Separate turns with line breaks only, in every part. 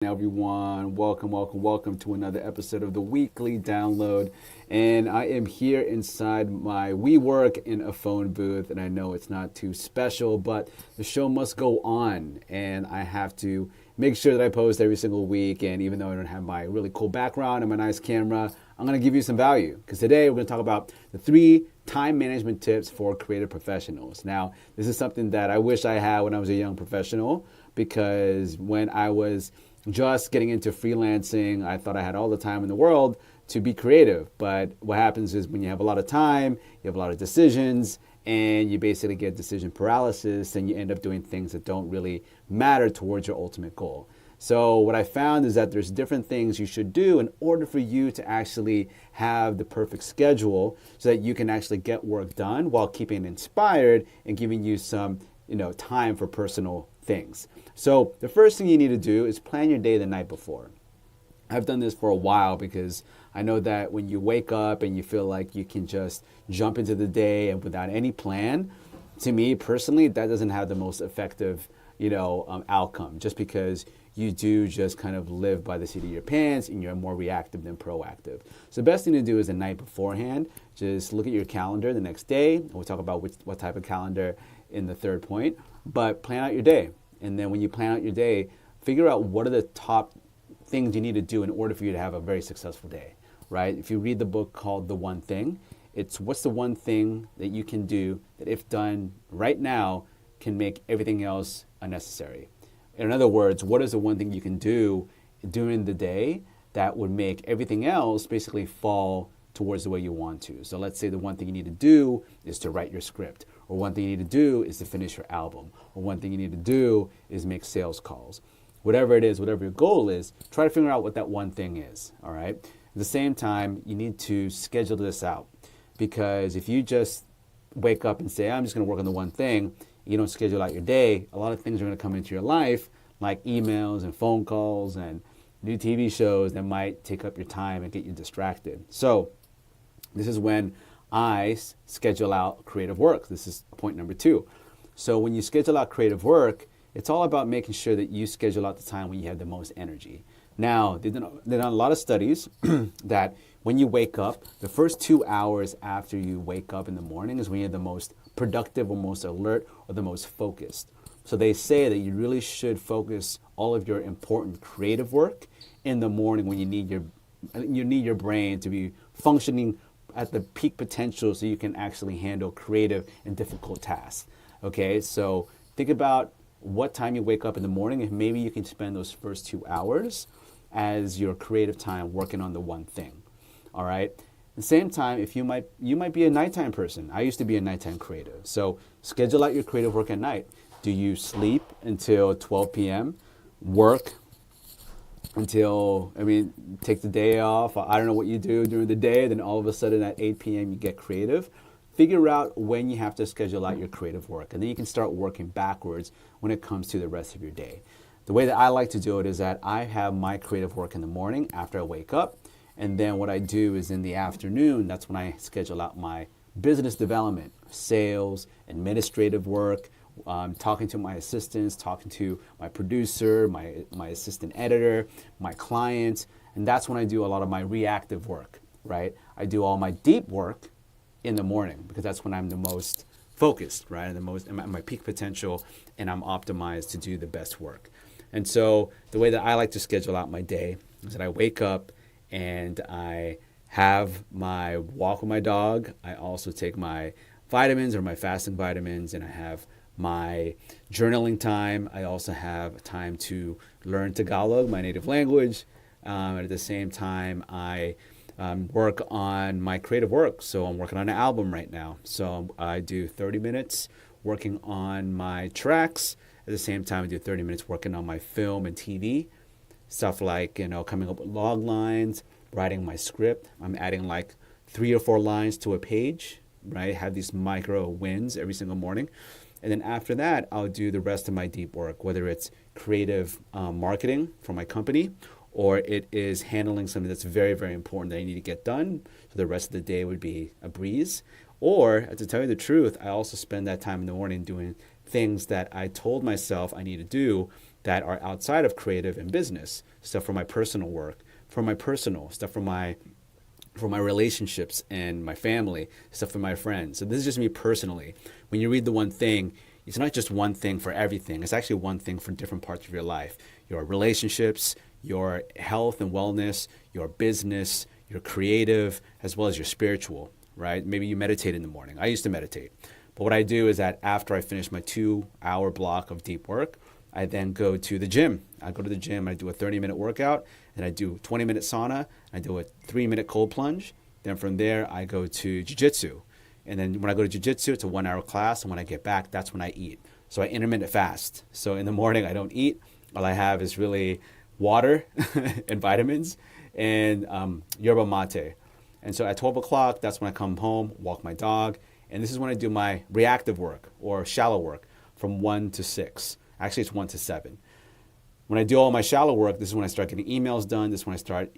Everyone. Welcome to another episode of the weekly download. And I am here inside my WeWork in a phone booth. And I know it's not too special, but the show must go on. And I have to make sure that I post every single week. And even though I don't have my really cool background and my nice camera, I'm going to give you some value. Because today we're going to talk about the 3 time management tips for creative professionals. Now, this is something that I wish I had when I was a young professional, because when I was just getting into freelancing, I thought I had all the time in the world to be creative. But what happens is when you have a lot of time, you have a lot of decisions, and you basically get decision paralysis, and you end up doing things that don't really matter towards your ultimate goal. So what I found is that there's different things you should do in order for you to actually have the perfect schedule so that you can actually get work done while keeping inspired and giving you some, time for personal things. So the first thing you need to do is plan your day the night before. I've done this for a while because I know that when you wake up and you feel like you can just jump into the day and without any plan, to me personally, that doesn't have the most effective, outcome, just because you do just kind of live by the seat of your pants and you're more reactive than proactive. So the best thing to do is the night beforehand, just look at your calendar the next day. And we'll talk about what type of calendar in the third point, but plan out your day. And then when you plan out your day, figure out what are the top things you need to do in order for you to have a very successful day, right? If you read the book called The One Thing, it's what's the one thing that you can do that if done right now can make everything else unnecessary. In other words, what is the one thing you can do during the day that would make everything else basically fall towards the way you want to? So let's say the one thing you need to do is to write your script, or one thing you need to do is to finish your album, or one thing you need to do is make sales calls. Whatever it is, whatever your goal is, try to figure out what that one thing is, all right? At the same time, you need to schedule this out, because if you just wake up and say, I'm just gonna work on the one thing, you don't schedule out your day, a lot of things are gonna come into your life, like emails and phone calls and new TV shows that might take up your time and get you distracted. So this is when I schedule out creative work. This is point number 2. So when you schedule out creative work, it's all about making sure that you schedule out the time when you have the most energy. Now, they've done a lot of studies that when you wake up, the first 2 hours after you wake up in the morning is when you're the most productive or most alert or the most focused. So they say that you really should focus all of your important creative work in the morning when you need your brain to be functioning at the peak potential so you can actually handle creative and difficult tasks. Okay, so think about what time you wake up in the morning, and maybe you can spend those first 2 hours as your creative time working on the one thing. All right. At the same time, if you might be a nighttime person. I used to be a nighttime creative. So schedule out your creative work at night. Do you sleep until 12 p.m., work until, take the day off? I don't know what you do during the day. Then all of a sudden at 8 p.m. you get creative. Figure out when you have to schedule out your creative work, and then you can start working backwards when it comes to the rest of your day. The way that I like to do it is that I have my creative work in the morning after I wake up, and then what I do is in the afternoon, that's when I schedule out my business development, sales, administrative work, talking to my assistants, talking to my producer, my assistant editor, my clients, and that's when I do a lot of my reactive work, right? I do all my deep work in the morning because that's when I'm the most focused, right? And the most at my peak potential, and I'm optimized to do the best work. And so the way that I like to schedule out my day is that I wake up and I have my walk with my dog. I also take my vitamins or my fasting vitamins, and I have my journaling time. I also have time to learn Tagalog, my native language. At the same time, I work on my creative work. So I'm working on an album right now. So I do 30 minutes working on my tracks. At the same time, I do 30 minutes working on my film and TV. Stuff like, coming up with log lines, writing my script. I'm adding like 3 or 4 lines to a page, right? Have these micro wins every single morning. And then after that, I'll do the rest of my deep work, whether it's creative marketing for my company, or it is handling something that's very, very important that I need to get done. So the rest of the day would be a breeze. Or, to tell you the truth, I also spend that time in the morning doing things that I told myself I need to do that are outside of creative and business, stuff for my personal work, for my personal stuff, for my relationships and my family, stuff for my friends. So this is just me personally. When you read the one thing, it's not just one thing for everything. It's actually one thing for different parts of your life. Your relationships, your health and wellness, your business, your creative, as well as your spiritual, right? Maybe you meditate in the morning. I used to meditate. But what I do is that after I finish my 2-hour block of deep work, I then go to the gym. I go to the gym, I do a 30-minute workout, and I do 20-minute sauna, I do a 3-minute cold plunge. Then from there, I go to jiu-jitsu. And then when I go to jiu-jitsu, it's a 1-hour class, and when I get back, that's when I eat. So I intermittent fast. So in the morning, I don't eat. All I have is really water and vitamins and yerba mate. And so at 12 o'clock, that's when I come home, walk my dog, and this is when I do my reactive work or shallow work from 1 to 6. Actually, it's 1 to 7. When I do all my shallow work, this is when I start getting emails done. This is when I start,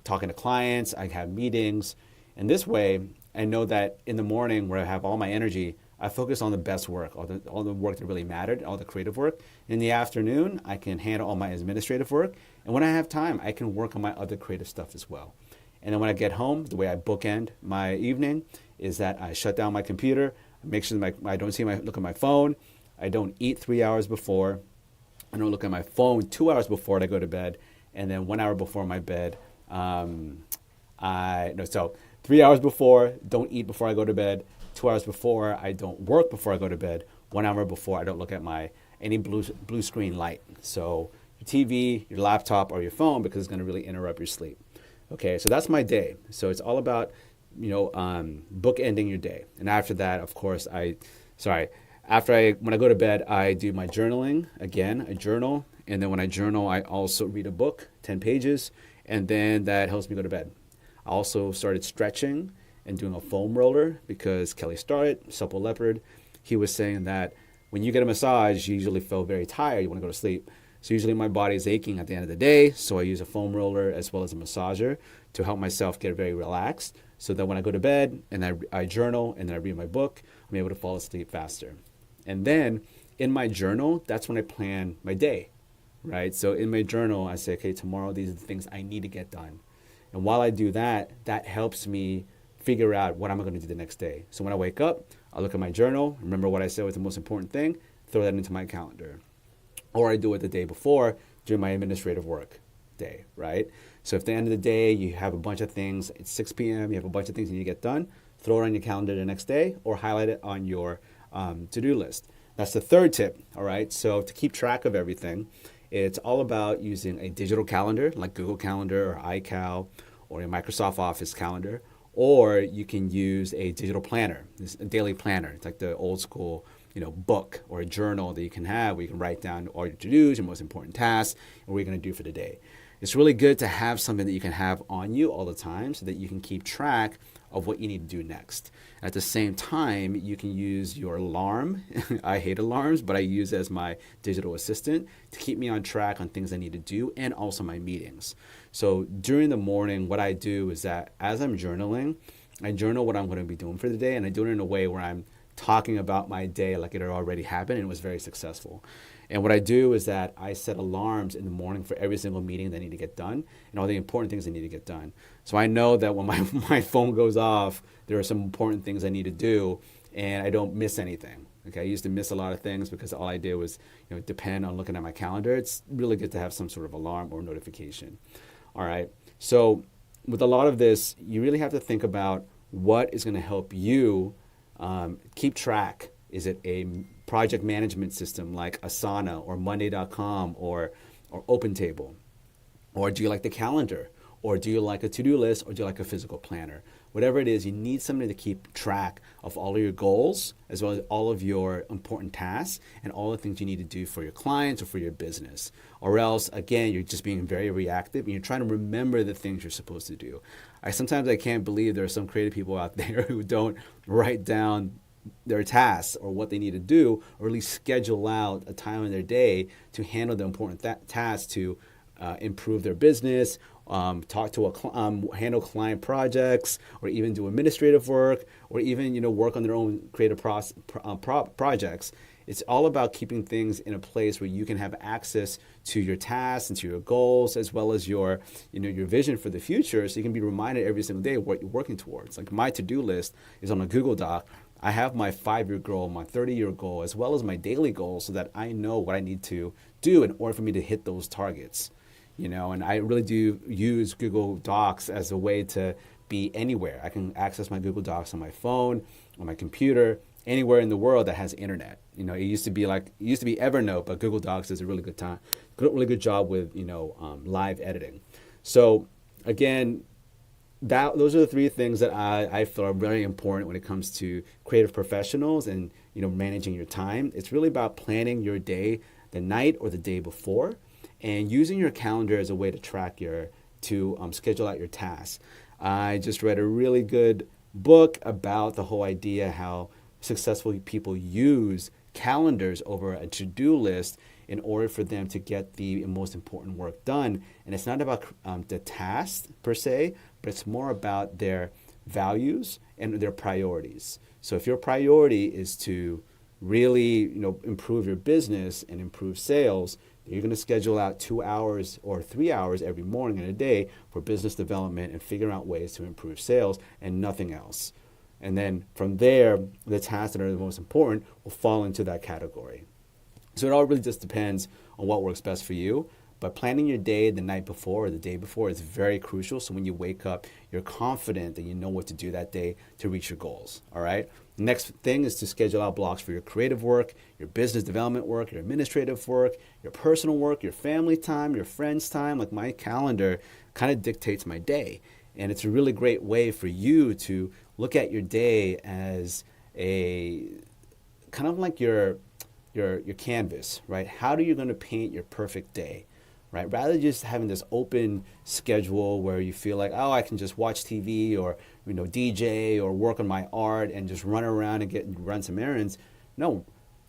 talking to clients. I have meetings. And this way, I know that in the morning where I have all my energy, I focus on the best work, all the work that really mattered, all the creative work. In the afternoon, I can handle all my administrative work. And when I have time, I can work on my other creative stuff as well. And then when I get home, the way I bookend my evening is that I shut down my computer, make sure that I don't look at my phone. I don't eat 3 hours before. I don't look at my phone 2 hours before I go to bed. And then 1 hour before my bed, 3 hours before, don't eat before I go to bed. 2 hours before, I don't work before I go to bed. 1 hour before, I don't look at any blue screen light. So your TV, your laptop, or your phone, because it's going to really interrupt your sleep. Okay, so that's my day. So it's all about, bookending your day. And after that, of course, when I go to bed, I do my journaling. Again, I journal. And then when I journal, I also read a book, 10 pages, and then that helps me go to bed. I also started stretching and doing a foam roller because Kelly started, Supple Leopard. He was saying that when you get a massage, you usually feel very tired. You want to go to sleep. So usually my body is aching at the end of the day. So I use a foam roller as well as a massager to help myself get very relaxed. So that when I go to bed and I journal and then I read my book, I'm able to fall asleep faster. And then in my journal, that's when I plan my day, right? So in my journal, I say, okay, tomorrow, these are the things I need to get done. And while I do that, that helps me figure out what I'm going to do the next day. So when I wake up, I look at my journal, remember what I said was the most important thing, throw that into my calendar. Or I do it the day before during my administrative work day, right? So if at the end of the day, you have a bunch of things, it's 6 p.m., you have a bunch of things you need to get done, throw it on your calendar the next day or highlight it on your to-do list. That's the third tip, all right? So to keep track of everything, it's all about using a digital calendar like Google Calendar or iCal or a Microsoft Office calendar, or you can use a digital planner, a daily planner. It's like the old school book or a journal that you can have where you can write down all your to-dos, your most important tasks, and what you're going to do for the day. It's really good to have something that you can have on you all the time so that you can keep track of what you need to do next. At the same time, you can use your alarm. I hate alarms, but I use it as my digital assistant to keep me on track on things I need to do and also my meetings. So during the morning, what I do is that as I'm journaling, I journal what I'm going to be doing for the day, and I do it in a way where I'm talking about my day like it had already happened and it was very successful. And what I do is that I set alarms in the morning for every single meeting that I need to get done and all the important things I need to get done. So I know that when my phone goes off, there are some important things I need to do and I don't miss anything. Okay, I used to miss a lot of things because all I did was depend on looking at my calendar. It's really good to have some sort of alarm or notification. All right, so with a lot of this, you really have to think about what is going to help you keep track. Is it a project management system like Asana or Monday.com or OpenTable? Or do you like the calendar? Or do you like a to-do list? Or do you like a physical planner? Whatever it is, you need something to keep track of all of your goals as well as all of your important tasks and all the things you need to do for your clients or for your business. Or else, again, you're just being very reactive and you're trying to remember the things you're supposed to do. Sometimes I can't believe there are some creative people out there who don't write down their tasks or what they need to do, or at least schedule out a time in their day to handle the important tasks to improve their business, talk to handle client projects, or even do administrative work, or even work on their own creative projects. it's all about keeping things in a place where you can have access to your tasks and to your goals, as well as your, your vision for the future. So you can be reminded every single day what you're working towards. Like my to-do list is on a Google Doc. I have my 5-year goal, my 30-year goal, as well as my daily goals so that I know what I need to do in order for me to hit those targets. And I really do use Google Docs as a way to be anywhere. I can access my Google Docs on my phone, on my computer, anywhere in the world that has internet. It used to be Evernote, but Google Docs does a really good job with, live editing. So again, those are the 3 things that I feel are very important when it comes to creative professionals and, managing your time. It's really about planning your day the night or the day before, and using your calendar as a way to schedule out your tasks. I just read a really good book about the whole idea how successful people use calendars over a to-do list in order for them to get the most important work done. And it's not about the task per se, but it's more about their values and their priorities. So if your priority is to really, improve your business and improve sales, you're going to schedule out 2 hours or 3 hours every morning and a day for business development and figuring out ways to improve sales and nothing else. And then from there, the tasks that are the most important will fall into that category. So it all really just depends on what works best for you. But planning your day the night before or the day before is very crucial. So when you wake up, you're confident that you know what to do that day to reach your goals. All right. Next thing is to schedule out blocks for your creative work, your business development work, your administrative work, your personal work, your family time, your friends' time. Like my calendar kind of dictates my day. And it's a really great way for you to look at your day as a kind of like your canvas, right? How are you going to paint your perfect day, right? Rather than just having this open schedule where you feel like, oh, I can just watch TV or, DJ or work on my art and just run around and run some errands. No,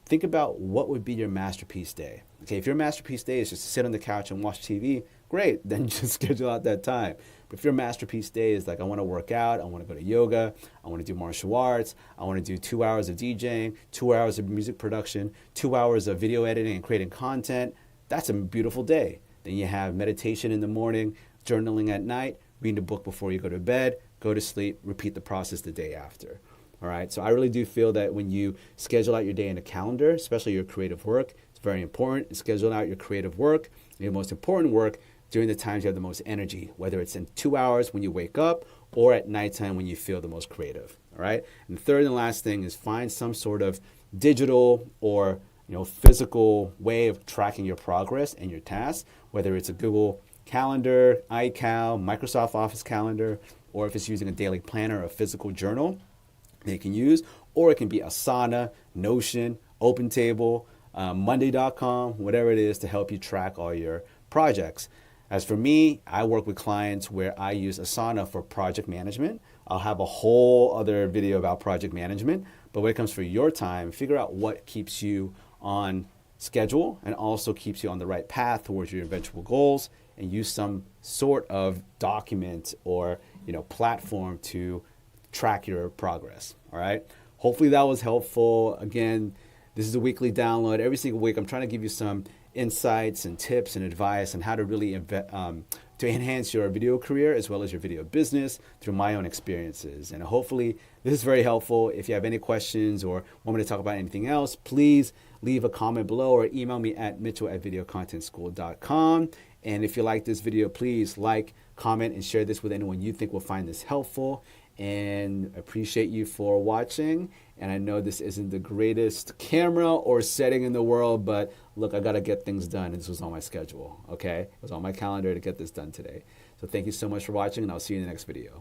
think about what would be your masterpiece day. Okay, if your masterpiece day is just to sit on the couch and watch TV, great, then just schedule out that time. But if your masterpiece day is like, I want to work out, I want to go to yoga, I want to do martial arts, I want to do 2 hours of DJing, 2 hours of music production, 2 hours of video editing and creating content, that's a beautiful day. Then you have meditation in the morning, journaling at night, reading a book before you go to bed, go to sleep, repeat the process the day after. All right, so I really do feel that when you schedule out your day in a calendar, especially your creative work, it's very important to schedule out your creative work, your most important work, during the times you have the most energy, whether it's in 2 hours when you wake up or at nighttime when you feel the most creative. All right. And the third and last thing is find some sort of digital or physical way of tracking your progress and your tasks, whether it's a Google Calendar, iCal, Microsoft Office Calendar, or if it's using a daily planner or a physical journal they can use, or it can be Asana, Notion, OpenTable, Monday.com, whatever it is to help you track all your projects. As for me, I work with clients where I use Asana for project management. I'll have a whole other video about project management, but when it comes for your time, figure out what keeps you on schedule and also keeps you on the right path towards your eventual goals, and use some sort of document or platform to track your progress. All right. Hopefully that was helpful. Again, this is a weekly download. Every single week, I'm trying to give you some insights and tips and advice on how to really to enhance your video career as well as your video business through my own experiences. And hopefully this is very helpful. If you have any questions or want me to talk about anything else, please leave a comment below or email me at mitchell@videcontentschool.com. And if you like this video, please like, comment, and share this with anyone you think will find this helpful. And appreciate you for watching. And I know this isn't the greatest camera or setting in the world, but look, I got to get things done. And this was on my schedule, okay? It was on my calendar to get this done today. So thank you so much for watching, and I'll see you in the next video.